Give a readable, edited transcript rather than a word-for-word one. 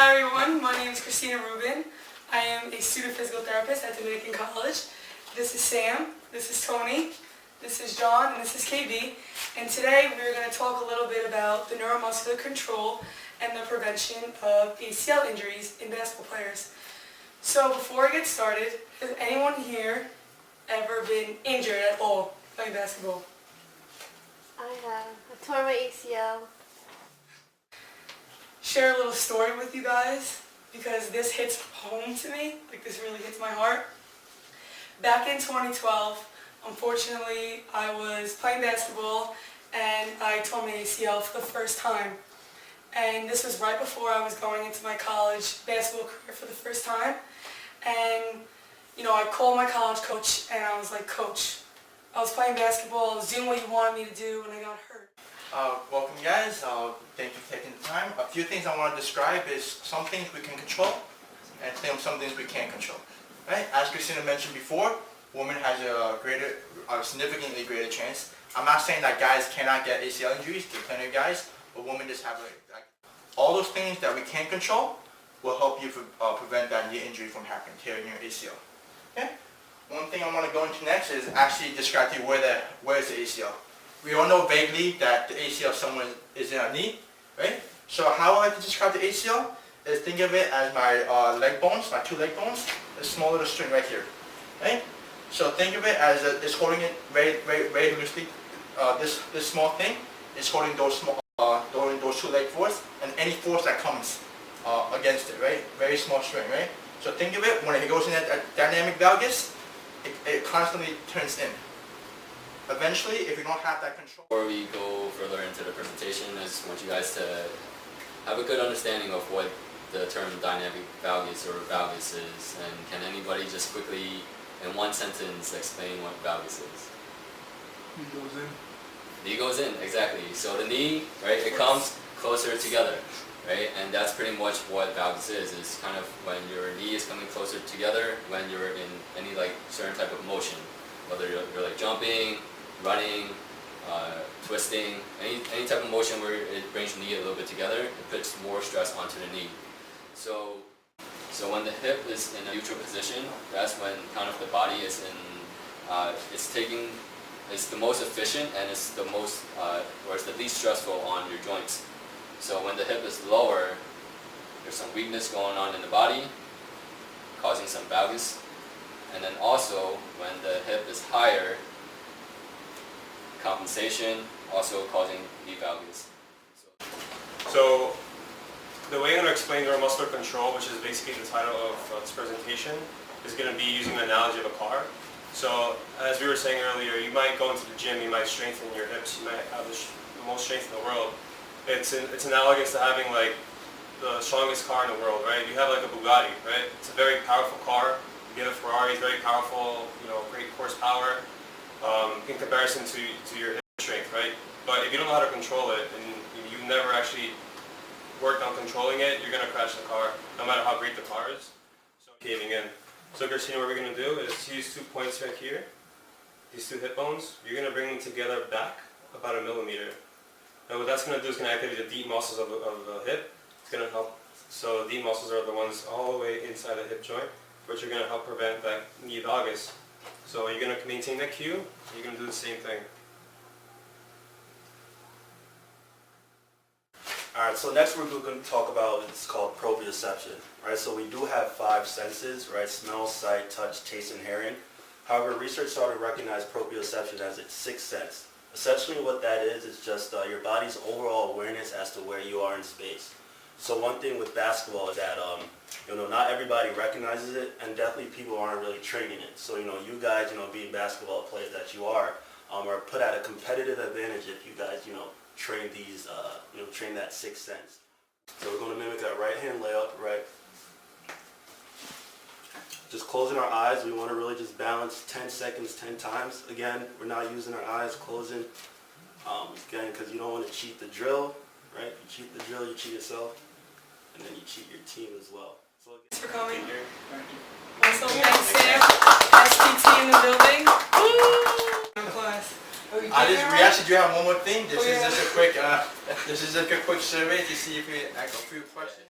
Hi everyone, my name is Christina Rubin. I am a student physical therapist at Dominican College. This is Sam, this is Tony, this is John, and this is KB. And today we're going to talk a little bit about the neuromuscular control and the prevention of ACL injuries in basketball players. So before I get started, has anyone here ever been injured at all playing basketball? I have. I tore my ACL. Share a little story with you guys because this hits home to me, like this really hits my heart. Back in 2012, unfortunately, I was playing basketball and I tore my ACL for the first time. And this was right before I was going into my college basketball career for the first time. And, you know, I called my college coach and I was like, Coach, I was playing basketball, I was doing what you wanted me to do and I got hurt. Welcome guys, thank you for taking the time. A few things I want to describe is some things we can control and some things we can't control. Right? As Christina mentioned before, women has a significantly greater chance. I'm not saying that guys cannot get ACL injuries, there are plenty of guys, but women just have all those things that we can't control will help you prevent that knee injury from happening, tearing your ACL. Okay? One thing I want to go into next is actually describe to you where is the ACL. We all know vaguely that the ACL somewhere is in our knee, right? So how I like to describe the ACL is think of it as my leg bones, my two leg bones, a small little string right here, right? So think of it as it's holding it very loosely. This small thing is holding those two leg force and any force that comes against it, right? Very small string, right? So think of it when it goes in that dynamic valgus, it constantly turns in. Eventually, if you don't have that control. Before we go further into the presentation, I just want you guys to have a good understanding of what the term dynamic valgus or valgus is, and can anybody just quickly, in one sentence, explain what valgus is? Knee goes in. Knee goes in, exactly. So the knee, right, it comes closer together, right, and that's pretty much what valgus is. It's kind of when your knee is coming closer together when you're in any like certain type of motion, whether you're like jumping, running, twisting, any type of motion where it brings the knee a little bit together, it puts more stress onto the knee. So when the hip is in a neutral position, that's when kind of the body is in, it's the most efficient and it's the most, or it's the least stressful on your joints. So when the hip is lower, there's some weakness going on in the body, causing some valgus. And then also, when the hip is higher, compensation, also causing knee valgus. So the way I'm going to explain neuromuscular control, which is basically the title of this presentation, is going to be using the analogy of a car. So as we were saying earlier, you might go into the gym, you might strengthen your hips, you might have the most strength in the world. It's analogous to having like the strongest car in the world, right? You have like a Bugatti, right? It's a very powerful car. You get a Ferrari, it's very powerful, you know, great horsepower in comparison to your hip strength, right? But if you don't know how to control it and you've never actually worked on controlling it, you're going to crash the car, no matter how great the car is. So caving in. So Christina, what we're going to do is use 2 points right here, these two hip bones. You're going to bring them together back about 1 millimeter. And what that's going to do is going to activate the deep muscles of the hip. It's going to help. So the deep muscles are the ones all the way inside the hip joint, which are going to help prevent that knee valgus. So you're going to maintain that cue, you're going to do the same thing. Alright, so next we're going to talk about what's called proprioception. Right, so we do have 5 senses, right? Smell, sight, touch, taste, and hearing. However, research started to recognize proprioception as its 6th sense. Essentially what that is just your body's overall awareness as to where you are in space. So one thing with basketball is that not everybody recognizes it, and definitely people aren't really training it. So you guys, being basketball players that you are put at a competitive advantage if you guys train these train that 6th sense. So we're going to mimic that right hand layup, right? Just closing our eyes. We want to really just balance 10 seconds 10 times. Again, we're not using our eyes, closing. Again, because you don't want to cheat the drill, right? You cheat the drill, you cheat yourself, and then you cheat your team as well. So Thanks for coming. Also, thanks Sam, SPT in the building. Class. We actually do have one more thing. This is just a quick survey to see if we ask a few questions.